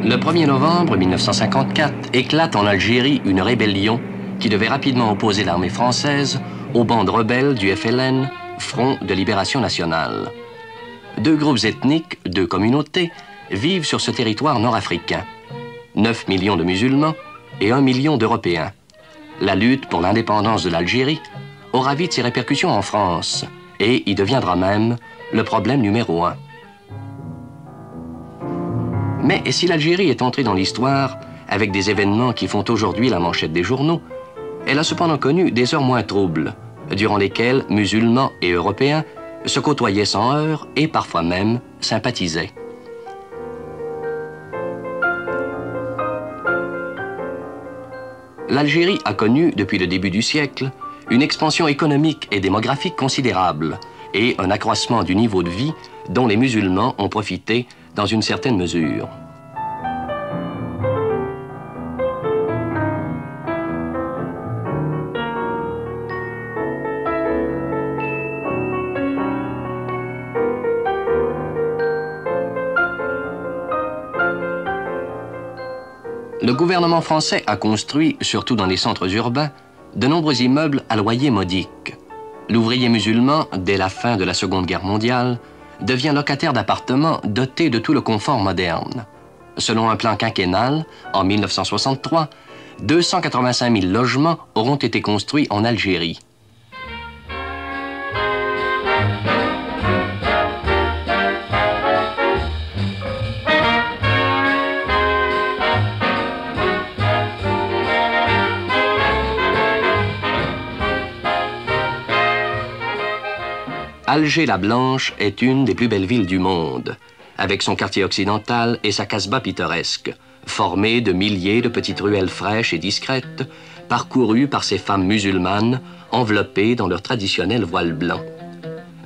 Le 1er novembre 1954 éclate en Algérie une rébellion qui devait rapidement opposer l'armée française aux bandes rebelles du FLN, Front de Libération Nationale. Deux groupes ethniques, deux communautés, vivent sur ce territoire nord-africain. 9 millions de musulmans et 1 million d'Européens. La lutte pour l'indépendance de l'Algérie aura vite ses répercussions en France et y deviendra même le problème numéro 1. Mais si l'Algérie est entrée dans l'histoire avec des événements qui font aujourd'hui la manchette des journaux, elle a cependant connu des heures moins troubles, durant lesquelles musulmans et Européens se côtoyaient sans heurts et parfois même sympathisaient. L'Algérie a connu, depuis le début du siècle, une expansion économique et démographique considérable et un accroissement du niveau de vie dont les musulmans ont profité dans une certaine mesure. Le gouvernement français a construit, surtout dans les centres urbains, de nombreux immeubles à loyer modique. L'ouvrier musulman, dès la fin de la Seconde Guerre mondiale, devient locataire d'appartements dotés de tout le confort moderne. Selon un plan quinquennal, en 1963, 285 000 logements auront été construits en Algérie. Alger-la-Blanche est une des plus belles villes du monde, avec son quartier occidental et sa casbah pittoresque, formée de milliers de petites ruelles fraîches et discrètes, parcourues par ces femmes musulmanes enveloppées dans leur traditionnel voile blanc.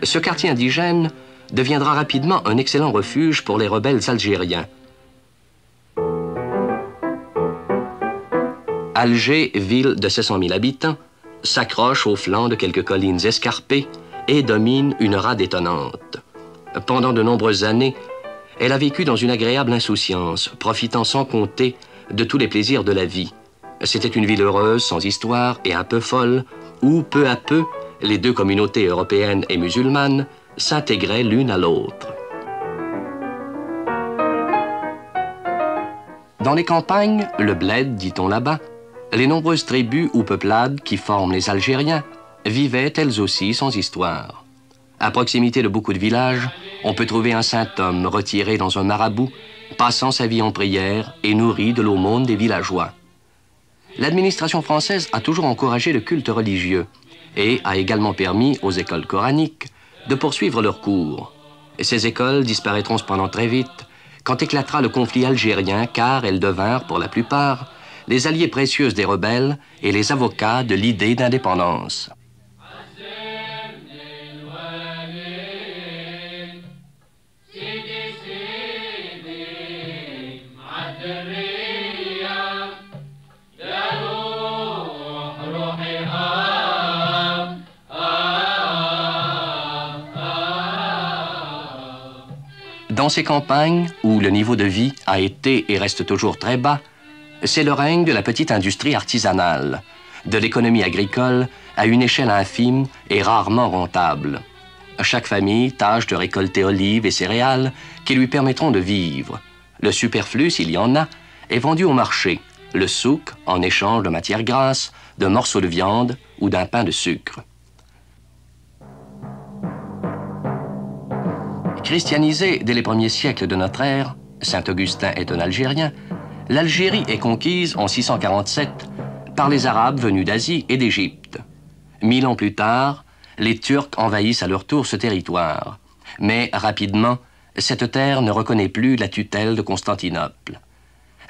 Ce quartier indigène deviendra rapidement un excellent refuge pour les rebelles algériens. Alger, ville de 700 000 habitants, s'accroche au flanc de quelques collines escarpées et domine une rade étonnante. Pendant de nombreuses années, elle a vécu dans une agréable insouciance, profitant sans compter de tous les plaisirs de la vie. C'était une ville heureuse, sans histoire et un peu folle, où, peu à peu, les deux communautés européennes et musulmanes s'intégraient l'une à l'autre. Dans les campagnes, le bled, dit-on là-bas, les nombreuses tribus ou peuplades qui forment les Algériens vivaient elles aussi sans histoire. À proximité de beaucoup de villages, on peut trouver un saint homme retiré dans un marabout, passant sa vie en prière et nourri de l'aumône des villageois. L'administration française a toujours encouragé le culte religieux et a également permis aux écoles coraniques de poursuivre leurs cours. Ces écoles disparaîtront cependant très vite quand éclatera le conflit algérien, car elles devinrent, pour la plupart, les alliés précieux des rebelles et les avocats de l'idée d'indépendance. Dans ces campagnes, où le niveau de vie a été et reste toujours très bas, c'est le règne de la petite industrie artisanale, de l'économie agricole à une échelle infime et rarement rentable. Chaque famille tâche de récolter olives et céréales qui lui permettront de vivre. Le superflu, s'il y en a, est vendu au marché, le souk en échange de matières grasses, de morceaux de viande ou d'un pain de sucre. Christianisée dès les premiers siècles de notre ère, Saint-Augustin est un Algérien, l'Algérie est conquise en 647 par les Arabes venus d'Asie et d'Égypte. 1000 ans plus tard, les Turcs envahissent à leur tour ce territoire. Mais rapidement, cette terre ne reconnaît plus la tutelle de Constantinople.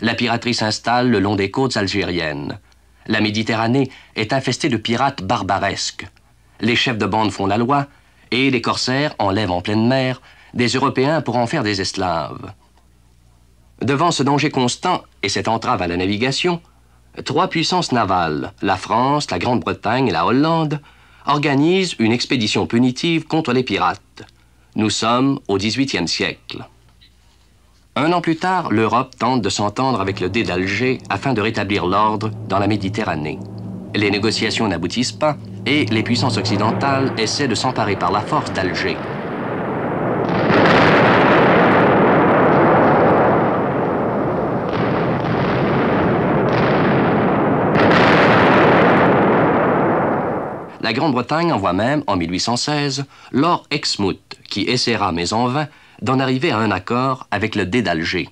La piraterie s'installe le long des côtes algériennes. La Méditerranée est infestée de pirates barbaresques. Les chefs de bande font la loi et les corsaires enlèvent en pleine mer des Européens pour en faire des esclaves. Devant ce danger constant et cette entrave à la navigation, 3 puissances navales, la France, la Grande-Bretagne et la Hollande, organisent une expédition punitive contre les pirates. Nous sommes au XVIIIe siècle. 1 an plus tard, l'Europe tente de s'entendre avec le Dey d'Alger afin de rétablir l'ordre dans la Méditerranée. Les négociations n'aboutissent pas et les puissances occidentales essaient de s'emparer par la force d'Alger. La Grande-Bretagne envoie même, en 1816, Lord Exmouth, qui essaiera, mais en vain, d'en arriver à un accord avec le Dey d'Alger.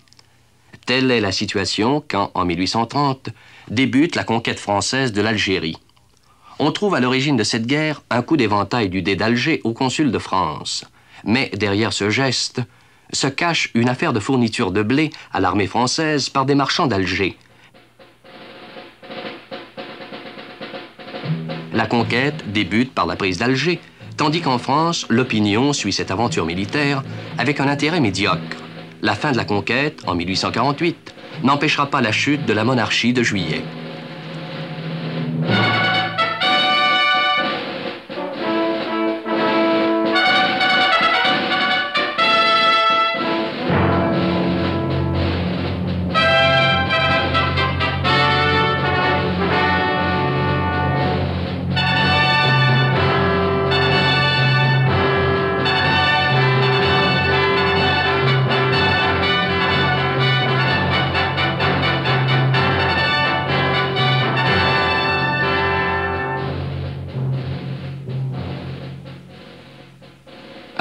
Telle est la situation quand, en 1830, débute la conquête française de l'Algérie. On trouve à l'origine de cette guerre un coup d'éventail du Dey d'Alger au consul de France. Mais derrière ce geste se cache une affaire de fourniture de blé à l'armée française par des marchands d'Alger. La conquête débute par la prise d'Alger, tandis qu'en France, l'opinion suit cette aventure militaire avec un intérêt médiocre. La fin de la conquête, en 1848, n'empêchera pas la chute de la monarchie de Juillet.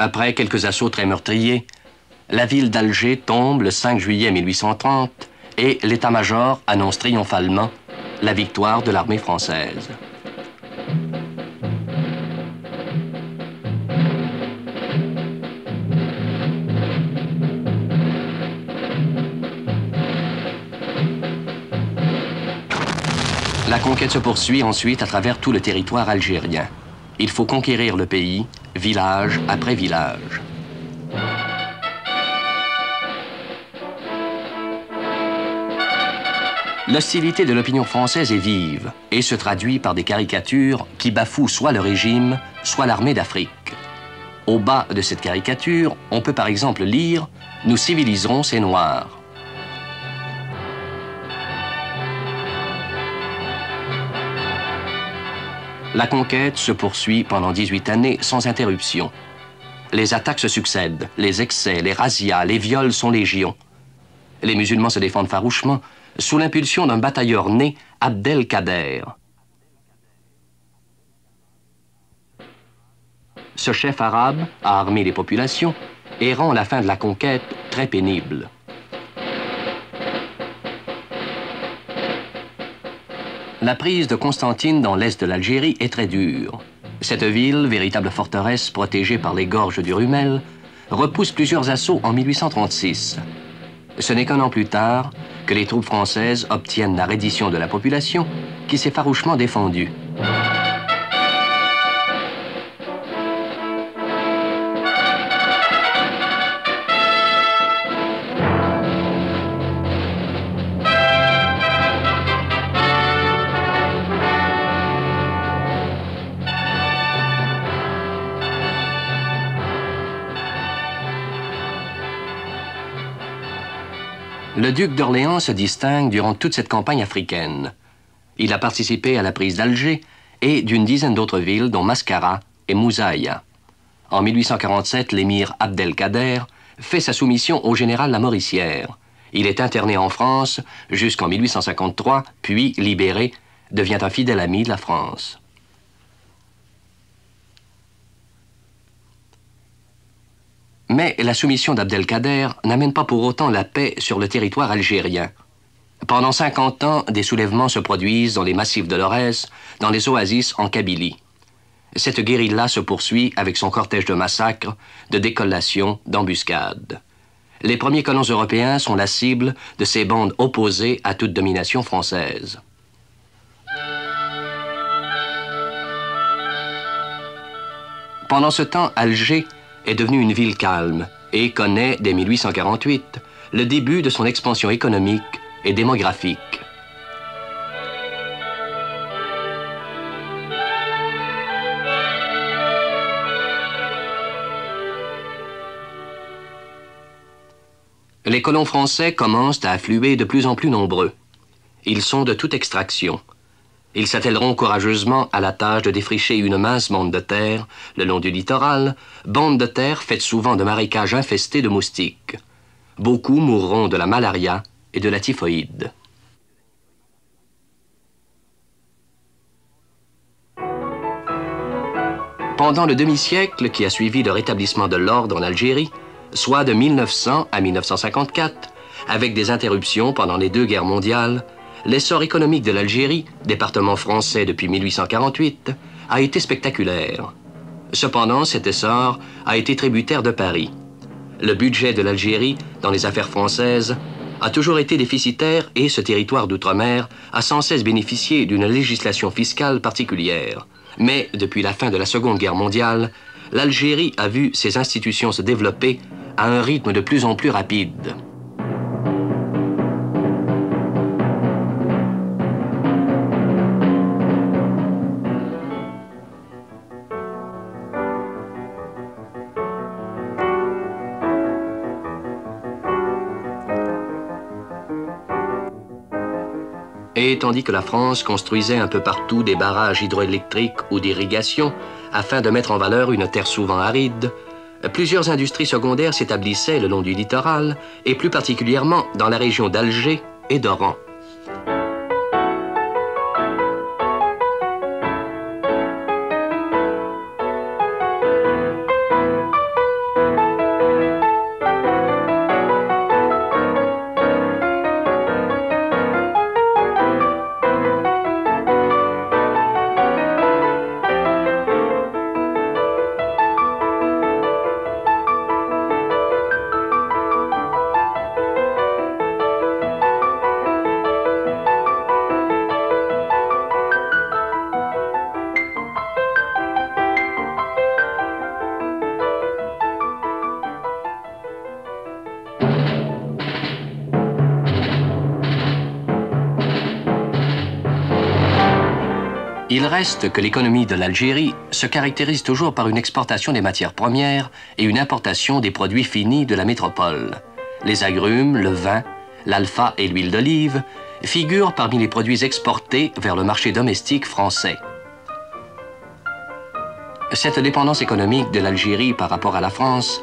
Après quelques assauts très meurtriers, la ville d'Alger tombe le 5 juillet 1830 et l'état-major annonce triomphalement la victoire de l'armée française. La conquête se poursuit ensuite à travers tout le territoire algérien. Il faut conquérir le pays, village après village. L'hostilité de l'opinion française est vive et se traduit par des caricatures qui bafouent soit le régime, soit l'armée d'Afrique. Au bas de cette caricature, on peut par exemple lire « Nous civiliserons ces Noirs ». La conquête se poursuit pendant 18 années sans interruption. Les attaques se succèdent, les excès, les razzias, les viols sont légion. Les musulmans se défendent farouchement sous l'impulsion d'un batailleur né, Abdelkader. Ce chef arabe a armé les populations et rend la fin de la conquête très pénible. La prise de Constantine dans l'est de l'Algérie est très dure. Cette ville, véritable forteresse protégée par les gorges du Rumel, repousse plusieurs assauts en 1836. Ce n'est qu'un an plus tard que les troupes françaises obtiennent la reddition de la population qui s'est farouchement défendue. Le duc d'Orléans se distingue durant toute cette campagne africaine. Il a participé à la prise d'Alger et d'une dizaine d'autres villes, dont Mascara et Mouzaïa. En 1847, l'émir Abdelkader fait sa soumission au général Lamoricière. Il est interné en France jusqu'en 1853, puis, libéré, devient un fidèle ami de la France. Mais la soumission d'Abdelkader n'amène pas pour autant la paix sur le territoire algérien. Pendant 50 ans, des soulèvements se produisent dans les massifs de l'Aurès, dans les oasis en Kabylie. Cette guérilla se poursuit avec son cortège de massacres, de décollations, d'embuscades. Les premiers colons européens sont la cible de ces bandes opposées à toute domination française. Pendant ce temps, Alger est devenue une ville calme et connaît, dès 1848, le début de son expansion économique et démographique. Les colons français commencent à affluer de plus en plus nombreux. Ils sont de toute extraction. Ils s'attelleront courageusement à la tâche de défricher une mince bande de terre le long du littoral, bande de terre faite souvent de marécages infestés de moustiques. Beaucoup mourront de la malaria et de la typhoïde. Pendant le demi-siècle qui a suivi le rétablissement de l'ordre en Algérie, soit de 1900 à 1954, avec des interruptions pendant les deux guerres mondiales, l'essor économique de l'Algérie, département français depuis 1848, a été spectaculaire. Cependant, cet essor a été tributaire de Paris. Le budget de l'Algérie, dans les affaires françaises, a toujours été déficitaire et ce territoire d'outre-mer a sans cesse bénéficié d'une législation fiscale particulière. Mais depuis la fin de la Seconde Guerre mondiale, l'Algérie a vu ses institutions se développer à un rythme de plus en plus rapide. Et tandis que la France construisait un peu partout des barrages hydroélectriques ou d'irrigation afin de mettre en valeur une terre souvent aride, plusieurs industries secondaires s'établissaient le long du littoral et plus particulièrement dans la région d'Alger et d'Oran. Il reste que l'économie de l'Algérie se caractérise toujours par une exportation des matières premières et une importation des produits finis de la métropole. Les agrumes, le vin, l'alpha et l'huile d'olive figurent parmi les produits exportés vers le marché domestique français. Cette dépendance économique de l'Algérie par rapport à la France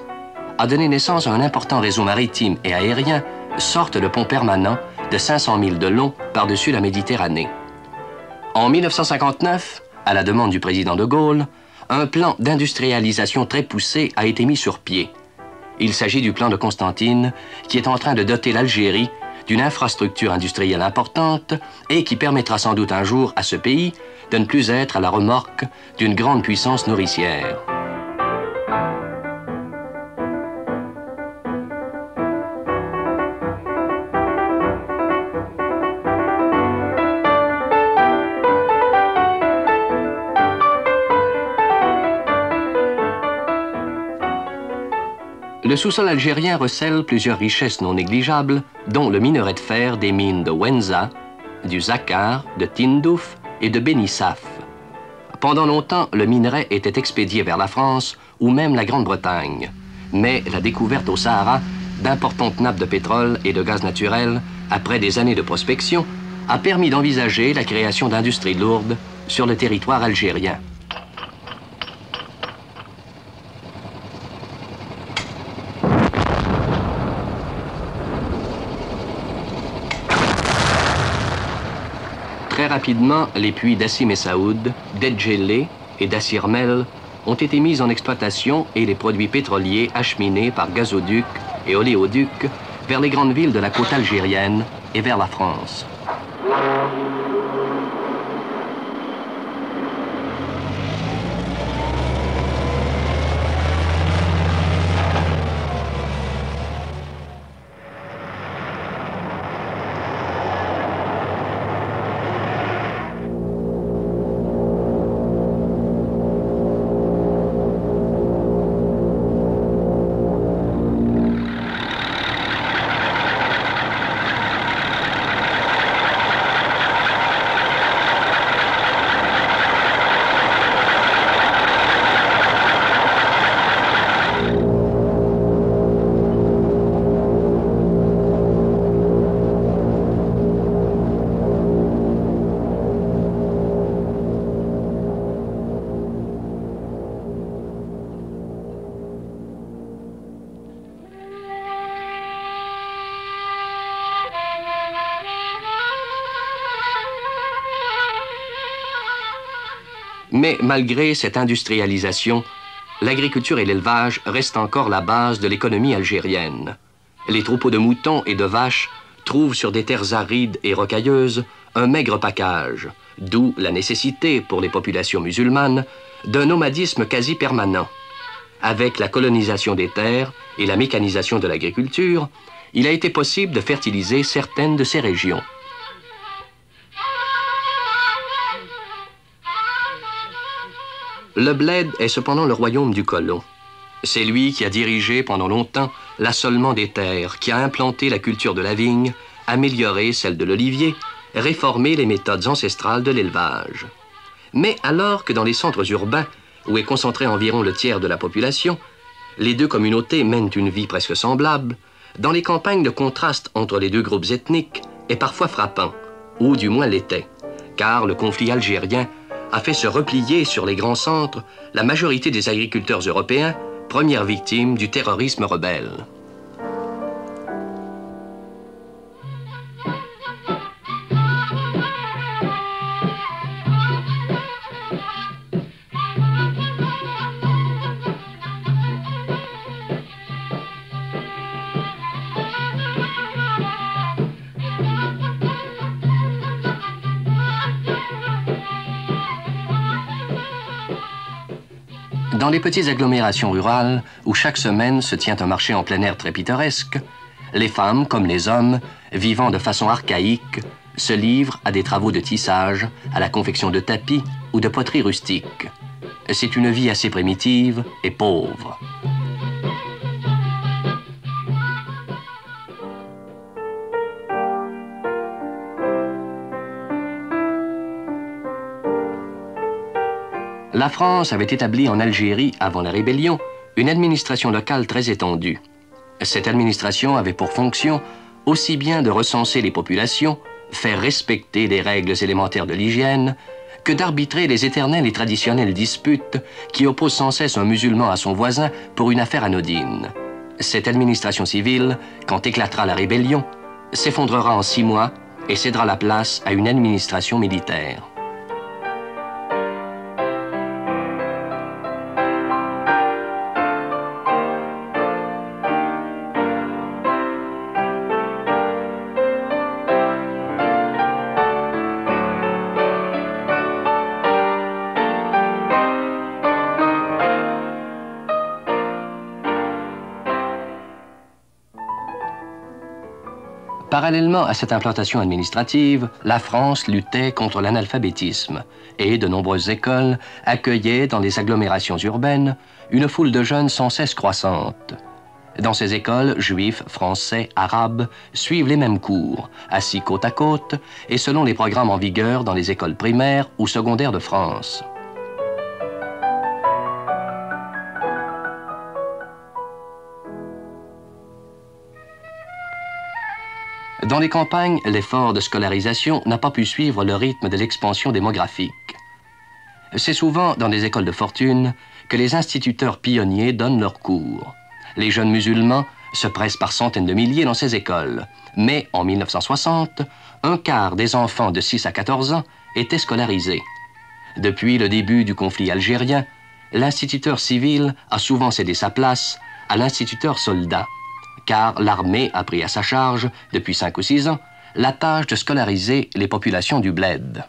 a donné naissance à un important réseau maritime et aérien, sorte de pont permanent de 500 000 de long par-dessus la Méditerranée. En 1959, à la demande du président de Gaulle, un plan d'industrialisation très poussé a été mis sur pied. Il s'agit du plan de Constantine, qui est en train de doter l'Algérie d'une infrastructure industrielle importante et qui permettra sans doute un jour à ce pays de ne plus être à la remorque d'une grande puissance nourricière. Le sous-sol algérien recèle plusieurs richesses non négligeables, dont le minerai de fer des mines de Ouenza, du Zakar, de Tindouf et de Benissaf. Pendant longtemps, le minerai était expédié vers la France ou même la Grande-Bretagne. Mais la découverte au Sahara d'importantes nappes de pétrole et de gaz naturel, après des années de prospection, a permis d'envisager la création d'industries lourdes sur le territoire algérien. Très rapidement, les puits d'Assim et Saoud, d'Edjellé et d'Assirmel ont été mis en exploitation et les produits pétroliers acheminés par gazoducs et oléoducs vers les grandes villes de la côte algérienne et vers la France. Mais malgré cette industrialisation, l'agriculture et l'élevage restent encore la base de l'économie algérienne. Les troupeaux de moutons et de vaches trouvent sur des terres arides et rocailleuses un maigre pacage, d'où la nécessité pour les populations musulmanes d'un nomadisme quasi permanent. Avec la colonisation des terres et la mécanisation de l'agriculture, il a été possible de fertiliser certaines de ces régions. Le bled est cependant le royaume du colon. C'est lui qui a dirigé pendant longtemps l'assolement des terres, qui a implanté la culture de la vigne, amélioré celle de l'olivier, réformé les méthodes ancestrales de l'élevage. Mais alors que dans les centres urbains, où est concentré environ le tiers de la population, les deux communautés mènent une vie presque semblable, dans les campagnes le contraste entre les deux groupes ethniques est parfois frappant, ou du moins l'était, car le conflit algérien a fait se replier sur les grands centres la majorité des agriculteurs européens, premières victimes du terrorisme rebelle. Dans les petites agglomérations rurales, où chaque semaine se tient un marché en plein air très pittoresque, les femmes, comme les hommes, vivant de façon archaïque, se livrent à des travaux de tissage, à la confection de tapis ou de poterie rustique. C'est une vie assez primitive et pauvre. La France avait établi en Algérie, avant la rébellion, une administration locale très étendue. Cette administration avait pour fonction aussi bien de recenser les populations, faire respecter les règles élémentaires de l'hygiène, que d'arbitrer les éternelles et traditionnelles disputes qui opposent sans cesse un musulman à son voisin pour une affaire anodine. Cette administration civile, quand éclatera la rébellion, s'effondrera en 6 mois et cédera la place à une administration militaire. Parallèlement à cette implantation administrative, la France luttait contre l'analphabétisme et de nombreuses écoles accueillaient dans les agglomérations urbaines une foule de jeunes sans cesse croissante. Dans ces écoles, juifs, français, arabes suivent les mêmes cours, assis côte à côte et selon les programmes en vigueur dans les écoles primaires ou secondaires de France. Dans les campagnes, l'effort de scolarisation n'a pas pu suivre le rythme de l'expansion démographique. C'est souvent dans des écoles de fortune que les instituteurs pionniers donnent leurs cours. Les jeunes musulmans se pressent par centaines de milliers dans ces écoles. Mais en 1960, un quart des enfants de 6 à 14 ans étaient scolarisés. Depuis le début du conflit algérien, l'instituteur civil a souvent cédé sa place à l'instituteur soldat, car l'armée a pris à sa charge, depuis 5 ou 6 ans, la tâche de scolariser les populations du bled.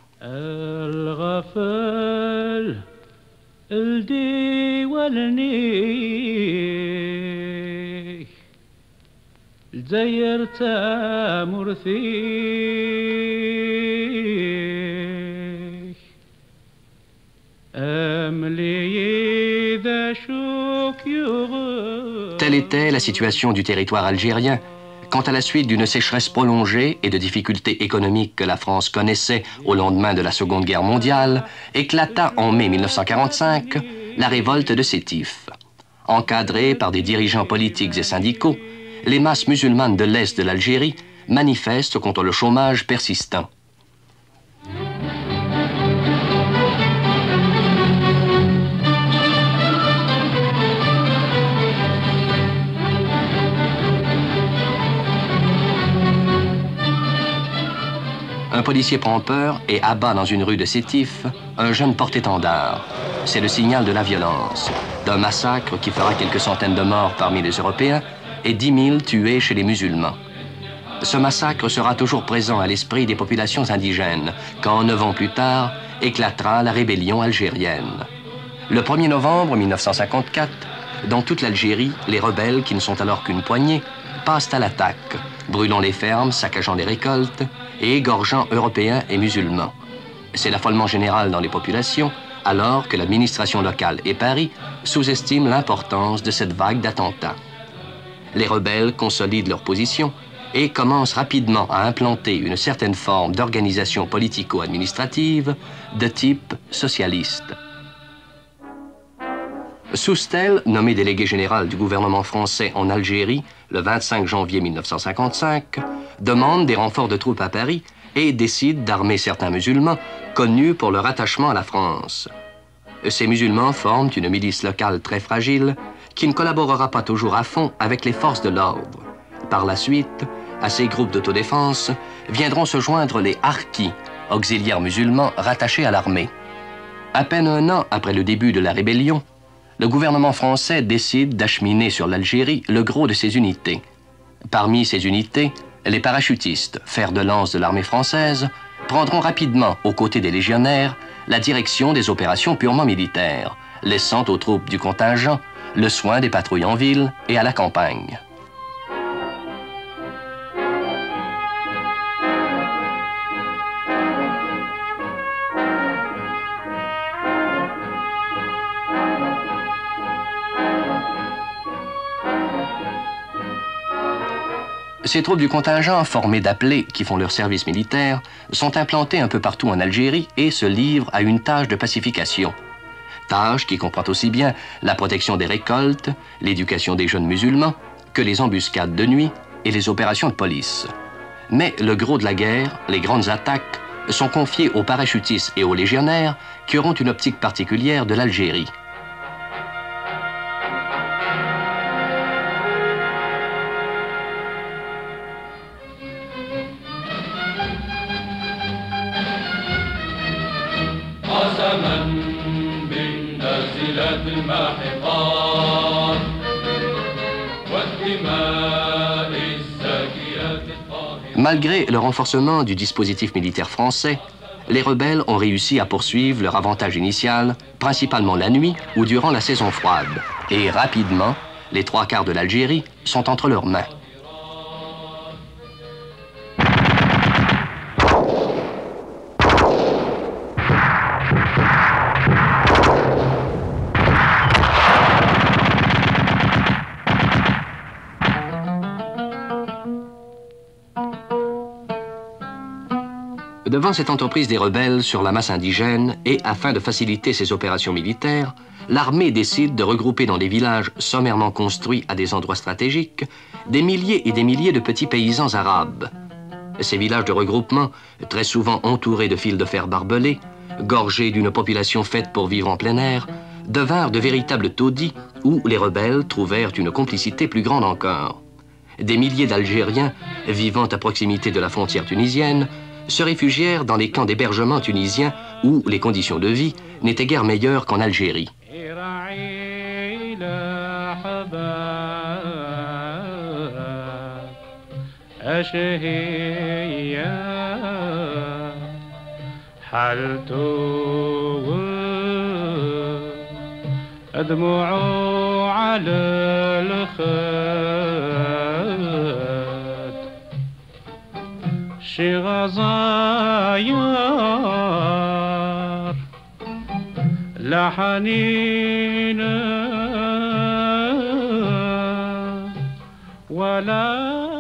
Telle était la situation du territoire algérien quand, à la suite d'une sécheresse prolongée et de difficultés économiques que la France connaissait au lendemain de la Seconde Guerre mondiale, éclata en mai 1945 la révolte de Sétif. Encadrée par des dirigeants politiques et syndicaux, les masses musulmanes de l'Est de l'Algérie manifestent contre le chômage persistant. Un policier prend peur et abat dans une rue de Sétif un jeune porte-étendard. C'est le signal de la violence, d'un massacre qui fera quelques centaines de morts parmi les Européens et 10 000 tués chez les musulmans. Ce massacre sera toujours présent à l'esprit des populations indigènes, quand 9 ans plus tard éclatera la rébellion algérienne. Le 1er novembre 1954, dans toute l'Algérie, les rebelles, qui ne sont alors qu'une poignée, passent à l'attaque, brûlant les fermes, saccageant les récoltes et égorgeant Européens et musulmans. C'est l'affolement général dans les populations, alors que l'administration locale et Paris sous-estiment l'importance de cette vague d'attentats. Les rebelles consolident leur position et commencent rapidement à implanter une certaine forme d'organisation politico-administrative de type socialiste. Soustelle, nommé délégué général du gouvernement français en Algérie le 25 janvier 1955, demande des renforts de troupes à Paris et décide d'armer certains musulmans connus pour leur attachement à la France. Ces musulmans forment une milice locale très fragile qui ne collaborera pas toujours à fond avec les forces de l'ordre. Par la suite, à ces groupes d'autodéfense viendront se joindre les harkis, auxiliaires musulmans rattachés à l'armée. À peine un an après le début de la rébellion, le gouvernement français décide d'acheminer sur l'Algérie le gros de ses unités. Parmi ces unités, les parachutistes, fer de lance de l'armée française, prendront rapidement, aux côtés des légionnaires, la direction des opérations purement militaires, laissant aux troupes du contingent le soin des patrouilles en ville et à la campagne. Ces troupes du contingent, formées d'appelés qui font leur service militaire, sont implantées un peu partout en Algérie et se livrent à une tâche de pacification. Tâche qui comprend aussi bien la protection des récoltes, l'éducation des jeunes musulmans, que les embuscades de nuit et les opérations de police. Mais le gros de la guerre, les grandes attaques, sont confiées aux parachutistes et aux légionnaires qui auront une optique particulière de l'Algérie. Malgré le renforcement du dispositif militaire français, les rebelles ont réussi à poursuivre leur avantage initial, principalement la nuit ou durant la saison froide. Et rapidement, les 3/4 de l'Algérie sont entre leurs mains. Devant cette entreprise des rebelles sur la masse indigène et afin de faciliter ses opérations militaires, l'armée décide de regrouper dans des villages sommairement construits à des endroits stratégiques des milliers et des milliers de petits paysans arabes. Ces villages de regroupement, très souvent entourés de fils de fer barbelés, gorgés d'une population faite pour vivre en plein air, devinrent de véritables taudis où les rebelles trouvèrent une complicité plus grande encore. Des milliers d'Algériens, vivant à proximité de la frontière tunisienne, se réfugièrent dans les camps d'hébergement tunisiens où les conditions de vie n'étaient guère meilleures qu'en Algérie.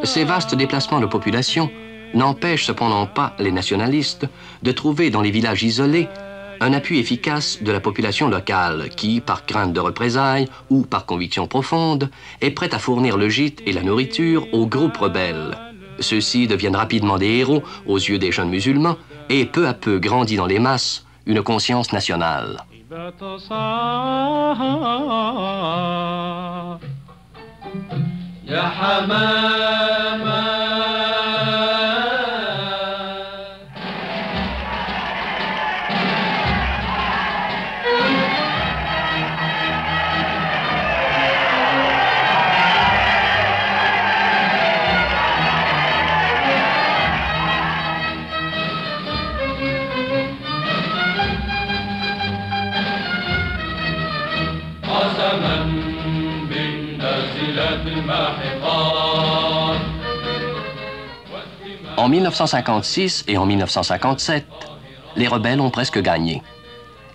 Ces vastes déplacements de population n'empêchent cependant pas les nationalistes de trouver dans les villages isolés un appui efficace de la population locale qui, par crainte de représailles ou par conviction profonde, est prête à fournir le gîte et la nourriture aux groupes rebelles. Ceux-ci deviennent rapidement des héros aux yeux des jeunes musulmans et peu à peu grandit dans les masses une conscience nationale. En 1956 et en 1957, les rebelles ont presque gagné.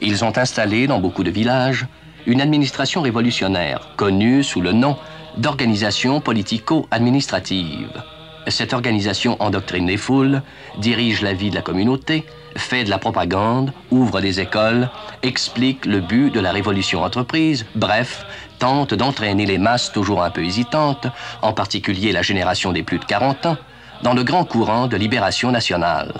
Ils ont installé dans beaucoup de villages une administration révolutionnaire connue sous le nom d'organisation politico-administrative. Cette organisation endoctrine les foules, dirige la vie de la communauté, fait de la propagande, ouvre des écoles, explique le but de la révolution entreprise, bref, tente d'entraîner les masses toujours un peu hésitantes, en particulier la génération des plus de 40 ans, dans le grand courant de libération nationale.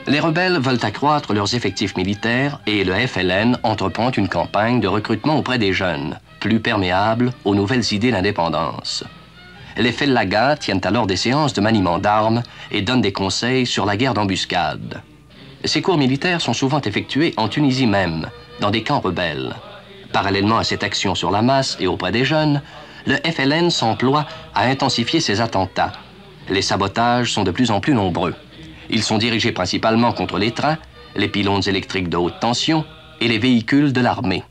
Les rebelles veulent accroître leurs effectifs militaires et le FLN entreprend une campagne de recrutement auprès des jeunes, plus perméables aux nouvelles idées d'indépendance. Les fellagas tiennent alors des séances de maniement d'armes et donnent des conseils sur la guerre d'embuscade. Ces cours militaires sont souvent effectués en Tunisie même, dans des camps rebelles. Parallèlement à cette action sur la masse et auprès des jeunes, le FLN s'emploie à intensifier ses attentats. Les sabotages sont de plus en plus nombreux. Ils sont dirigés principalement contre les trains, les pylônes électriques de haute tension et les véhicules de l'armée.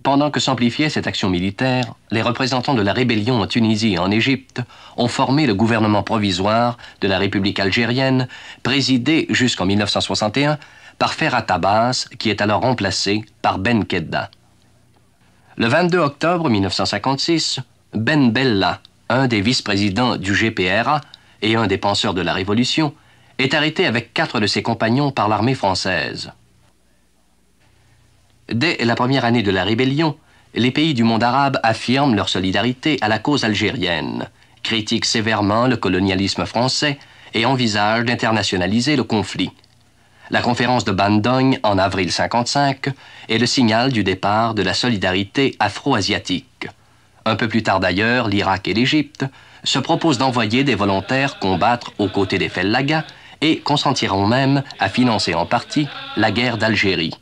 Pendant que s'amplifiait cette action militaire, les représentants de la rébellion en Tunisie et en Égypte ont formé le gouvernement provisoire de la République algérienne, présidé jusqu'en 1961 par Ferhat Abbas, qui est alors remplacé par Ben Khedda. Le 22 octobre 1956, Ben Bella, un des vice-présidents du GPRA et un des penseurs de la Révolution, est arrêté avec 4 de ses compagnons par l'armée française. Dès la première année de la rébellion, les pays du monde arabe affirment leur solidarité à la cause algérienne, critiquent sévèrement le colonialisme français et envisagent d'internationaliser le conflit. La conférence de Bandung en avril 1955 est le signal du départ de la solidarité afro-asiatique. Un peu plus tard d'ailleurs, l'Irak et l'Égypte se proposent d'envoyer des volontaires combattre aux côtés des Fellagas et consentiront même à financer en partie la guerre d'Algérie.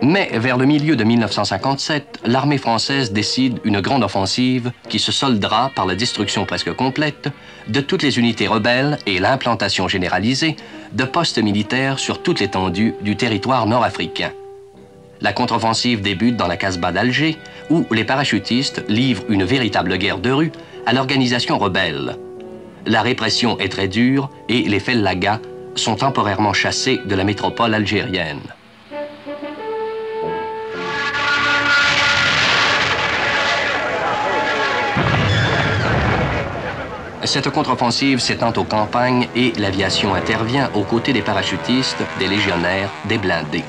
Mais vers le milieu de 1957, l'armée française décide une grande offensive qui se soldera par la destruction presque complète de toutes les unités rebelles et l'implantation généralisée de postes militaires sur toute l'étendue du territoire nord-africain. La contre-offensive débute dans la Casbah d'Alger, où les parachutistes livrent une véritable guerre de rue à l'organisation rebelle. La répression est très dure et les Fellagas sont temporairement chassés de la métropole algérienne. Cette contre-offensive s'étend aux campagnes et l'aviation intervient aux côtés des parachutistes, des légionnaires, des blindés.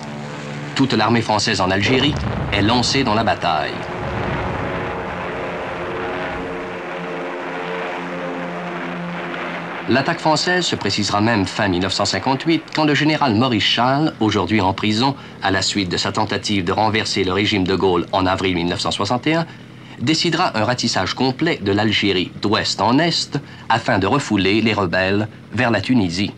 Toute l'armée française en Algérie est lancée dans la bataille. L'attaque française se précisera même fin 1958 quand le général Maurice Challe, aujourd'hui en prison à la suite de sa tentative de renverser le régime de Gaulle en avril 1961, décidera un ratissage complet de l'Algérie d'ouest en est afin de refouler les rebelles vers la Tunisie.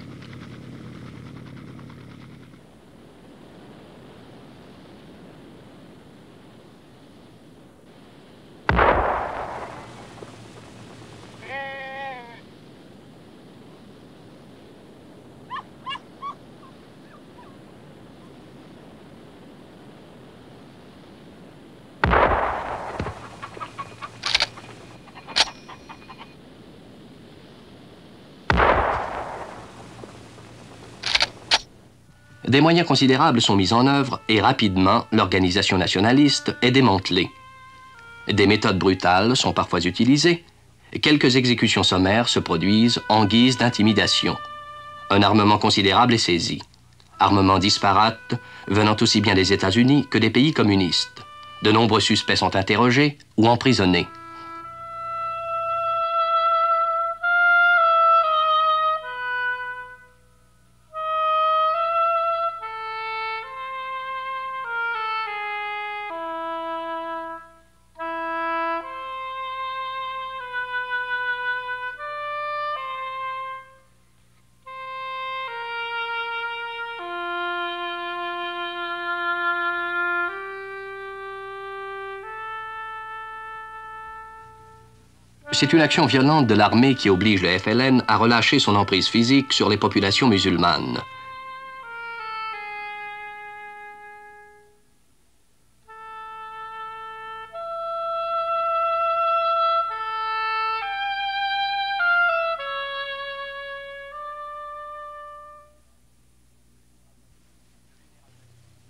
Des moyens considérables sont mis en œuvre et rapidement, l'organisation nationaliste est démantelée. Des méthodes brutales sont parfois utilisées. Quelques exécutions sommaires se produisent en guise d'intimidation. Un armement considérable est saisi. Armement disparate venant aussi bien des États-Unis que des pays communistes. De nombreux suspects sont interrogés ou emprisonnés. C'est une action violente de l'armée qui oblige le FLN à relâcher son emprise physique sur les populations musulmanes.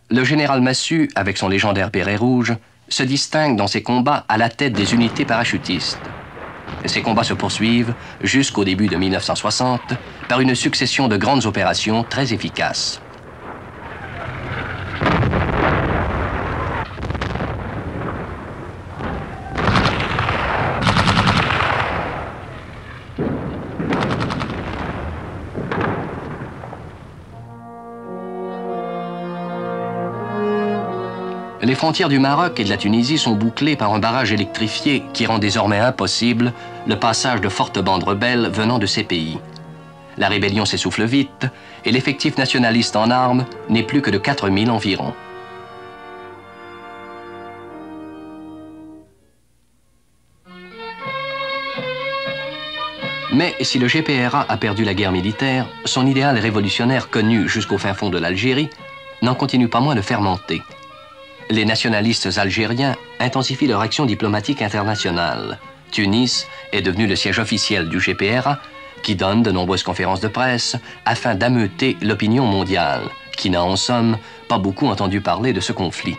Le général Massu, avec son légendaire béret rouge, se distingue dans ses combats à la tête des unités parachutistes. Ces combats se poursuivent jusqu'au début de 1960 par une succession de grandes opérations très efficaces. Les frontières du Maroc et de la Tunisie sont bouclées par un barrage électrifié qui rend désormais impossible le passage de fortes bandes rebelles venant de ces pays. La rébellion s'essouffle vite et l'effectif nationaliste en armes n'est plus que de 4000 environ. Mais si le GPRA a perdu la guerre militaire, son idéal révolutionnaire connu jusqu'au fin fond de l'Algérie n'en continue pas moins de fermenter. Les nationalistes algériens intensifient leur action diplomatique internationale. Tunis est devenu le siège officiel du GPRA, qui donne de nombreuses conférences de presse afin d'ameuter l'opinion mondiale, qui n'a en somme pas beaucoup entendu parler de ce conflit.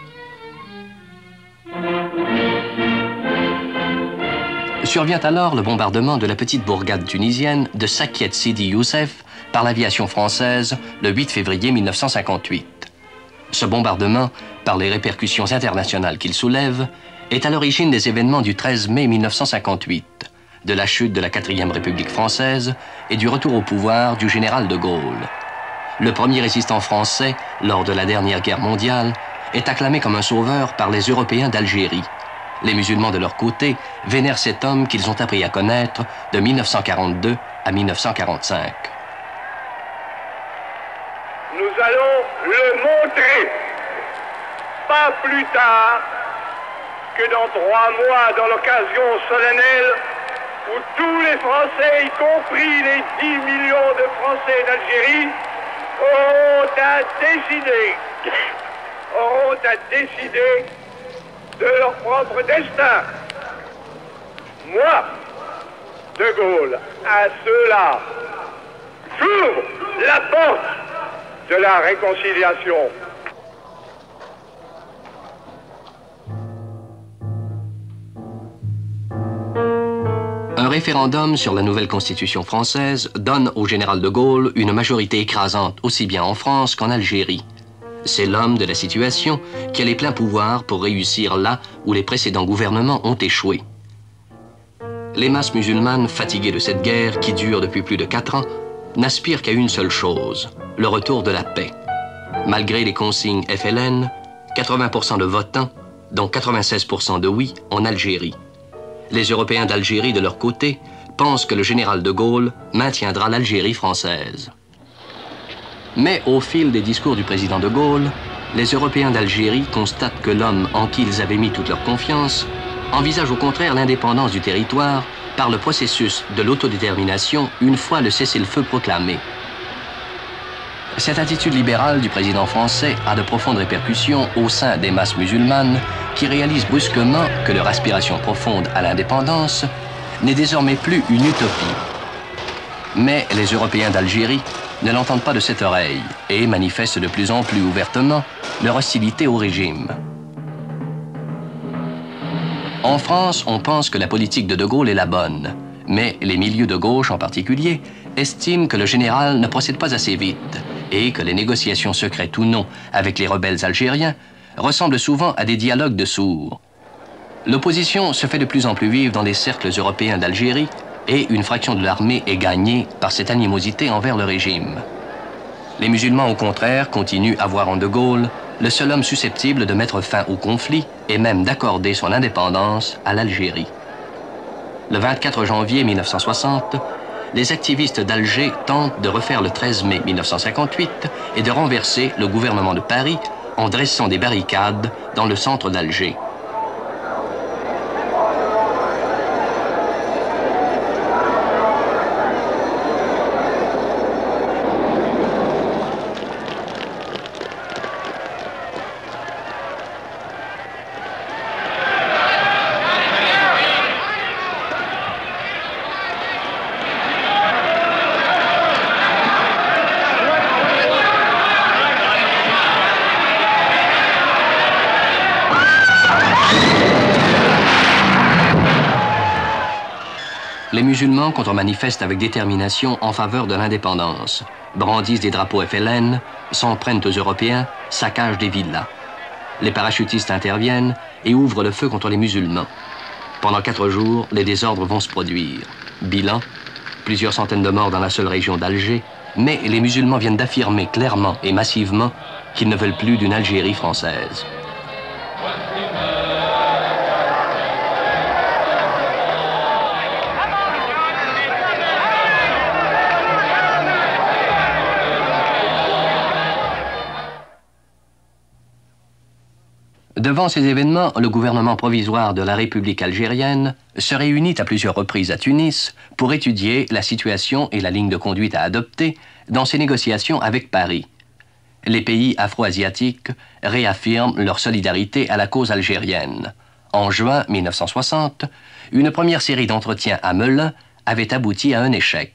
Survient alors le bombardement de la petite bourgade tunisienne de Sakiet Sidi Youssef par l'aviation française le 8 février 1958. Ce bombardement, par les répercussions internationales qu'il soulève, est à l'origine des événements du 13 mai 1958, de la chute de la 4e République française et du retour au pouvoir du général de Gaulle. Le premier résistant français, lors de la dernière guerre mondiale, est acclamé comme un sauveur par les Européens d'Algérie. Les musulmans, de leur côté, vénèrent cet homme qu'ils ont appris à connaître de 1942 à 1945. Nous allons le montrer, pas plus tard que dans 3 mois, dans l'occasion solennelle où tous les Français, y compris les 10 millions de Français d'Algérie, auront à décider de leur propre destin. Moi, de Gaulle, à ceux-là, j'ouvre la porte de la réconciliation. Un référendum sur la nouvelle constitution française donne au général de Gaulle une majorité écrasante aussi bien en France qu'en Algérie. C'est l'homme de la situation qui a les pleins pouvoirs pour réussir là où les précédents gouvernements ont échoué. Les masses musulmanes, fatiguées de cette guerre qui dure depuis plus de 4 ans, n'aspirent qu'à une seule chose, le retour de la paix. Malgré les consignes FLN, 80% de votants, dont 96% de oui, en Algérie. Les Européens d'Algérie, de leur côté, pensent que le général de Gaulle maintiendra l'Algérie française. Mais au fil des discours du président de Gaulle, les Européens d'Algérie constatent que l'homme en qui ils avaient mis toute leur confiance envisage au contraire l'indépendance du territoire par le processus de l'autodétermination une fois le cessez-le-feu proclamé. Cette attitude libérale du président français a de profondes répercussions au sein des masses musulmanes qui réalisent brusquement que leur aspiration profonde à l'indépendance n'est désormais plus une utopie. Mais les Européens d'Algérie ne l'entendent pas de cette oreille et manifestent de plus en plus ouvertement leur hostilité au régime. En France, on pense que la politique de Gaulle est la bonne, mais les milieux de gauche en particulier estiment que le général ne procède pas assez vite et que les négociations secrètes ou non avec les rebelles algériens ressemblent souvent à des dialogues de sourds. L'opposition se fait de plus en plus vive dans les cercles européens d'Algérie et une fraction de l'armée est gagnée par cette animosité envers le régime. Les musulmans, au contraire, continuent à voir en de Gaulle le seul homme susceptible de mettre fin au conflit et même d'accorder son indépendance à l'Algérie. Le 24 janvier 1960, les activistes d'Alger tentent de refaire le 13 mai 1958 et de renverser le gouvernement de Paris en dressant des barricades dans le centre d'Alger. Les musulmans contre-manifestent avec détermination en faveur de l'indépendance, brandissent des drapeaux FLN, s'en prennent aux Européens, saccagent des villas. Les parachutistes interviennent et ouvrent le feu contre les musulmans. Pendant 4 jours, les désordres vont se produire. Bilan, plusieurs centaines de morts dans la seule région d'Alger, mais les musulmans viennent d'affirmer clairement et massivement qu'ils ne veulent plus d'une Algérie française. Devant ces événements, le gouvernement provisoire de la République algérienne se réunit à plusieurs reprises à Tunis pour étudier la situation et la ligne de conduite à adopter dans ses négociations avec Paris. Les pays afro-asiatiques réaffirment leur solidarité à la cause algérienne. En juin 1960, une première série d'entretiens à Melun avait abouti à un échec.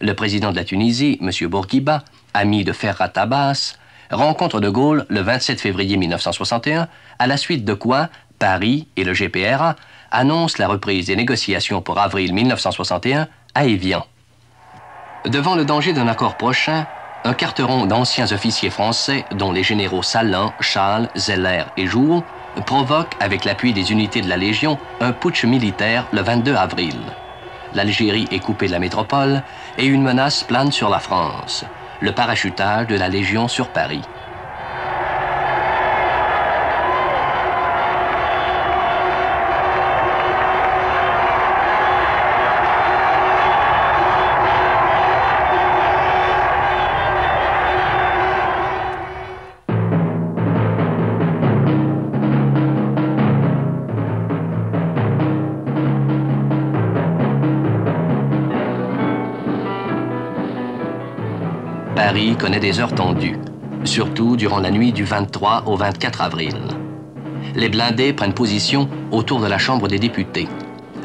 Le président de la Tunisie, M. Bourguiba, ami de Ferhat Abbas, rencontre de Gaulle le 27 février 1961, à la suite de quoi Paris et le GPRA annoncent la reprise des négociations pour avril 1961 à Évian. Devant le danger d'un accord prochain, un carteron d'anciens officiers français, dont les généraux Salan, Charles, Zeller et Joux, provoque, avec l'appui des unités de la Légion, un putsch militaire le 22 avril. L'Algérie est coupée de la métropole et une menace plane sur la France. Le parachutage de la Légion sur Paris. Paris connaît des heures tendues, surtout durant la nuit du 23 au 24 avril. Les blindés prennent position autour de la Chambre des députés.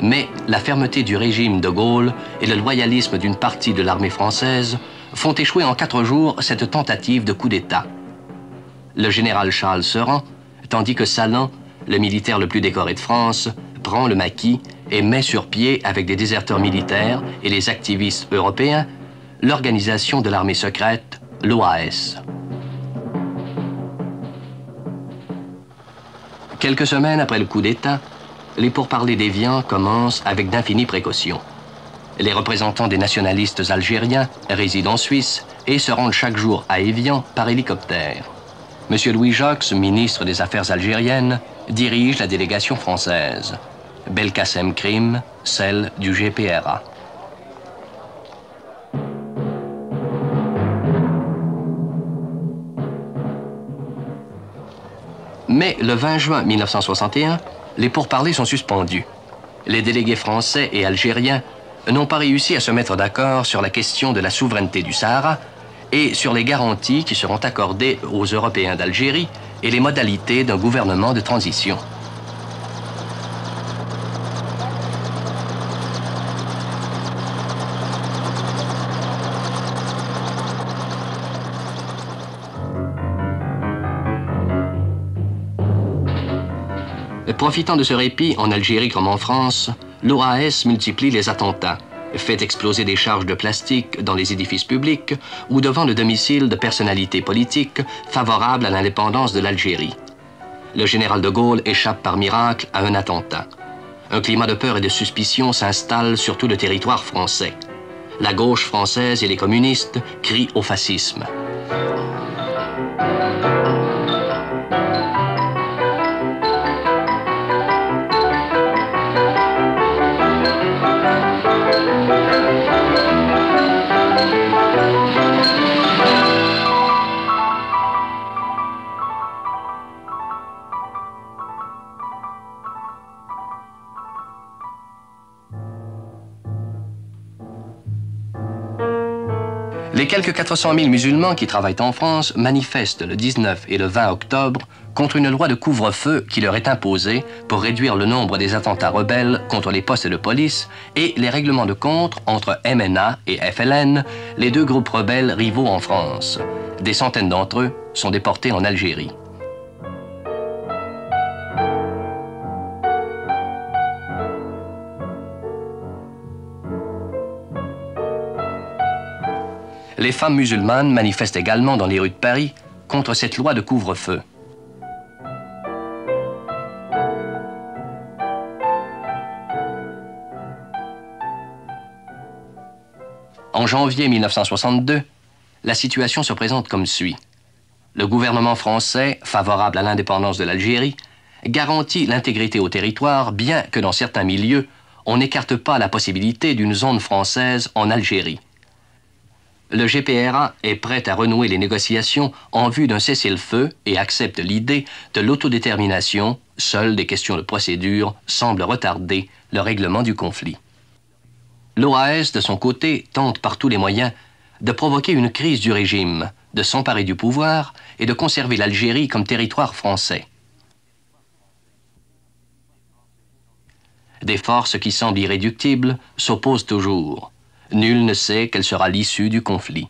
Mais la fermeté du régime de Gaulle et le loyalisme d'une partie de l'armée française font échouer en 4 jours cette tentative de coup d'État. Le général Charles se rend, tandis que Salan, le militaire le plus décoré de France, prend le maquis et met sur pied, avec des déserteurs militaires et les activistes européens, l'organisation de l'armée secrète, l'OAS. Quelques semaines après le coup d'État, les pourparlers d'Évian commencent avec d'infinies précautions. Les représentants des nationalistes algériens résident en Suisse et se rendent chaque jour à Évian par hélicoptère. M. Louis Jox, ministre des Affaires algériennes, dirige la délégation française. Belkacem Krim, celle du GPRA. Mais le 20 juin 1961, les pourparlers sont suspendus. Les délégués français et algériens n'ont pas réussi à se mettre d'accord sur la question de la souveraineté du Sahara et sur les garanties qui seront accordées aux Européens d'Algérie et les modalités d'un gouvernement de transition. Profitant de ce répit, en Algérie comme en France, l'OAS multiplie les attentats, fait exploser des charges de plastique dans les édifices publics ou devant le domicile de personnalités politiques favorables à l'indépendance de l'Algérie. Le général de Gaulle échappe par miracle à un attentat. Un climat de peur et de suspicion s'installe sur tout le territoire français. La gauche française et les communistes crient au fascisme. Les quelques 400 000 musulmans qui travaillent en France manifestent le 19 et le 20 octobre contre une loi de couvre-feu qui leur est imposée pour réduire le nombre des attentats rebelles contre les postes de police et les règlements de compte entre MNA et FLN, les deux groupes rebelles rivaux en France. Des centaines d'entre eux sont déportés en Algérie. Les femmes musulmanes manifestent également dans les rues de Paris contre cette loi de couvre-feu. En janvier 1962, la situation se présente comme suit. Le gouvernement français, favorable à l'indépendance de l'Algérie, garantit l'intégrité au territoire, bien que dans certains milieux, on n'écarte pas la possibilité d'une zone française en Algérie. Le GPRA est prêt à renouer les négociations en vue d'un cessez-le-feu et accepte l'idée de l'autodétermination. Seules des questions de procédure semblent retarder le règlement du conflit. L'OAS, de son côté, tente par tous les moyens de provoquer une crise du régime, de s'emparer du pouvoir et de conserver l'Algérie comme territoire français. Des forces qui semblent irréductibles s'opposent toujours. Nul ne sait quelle sera l'issue du conflit.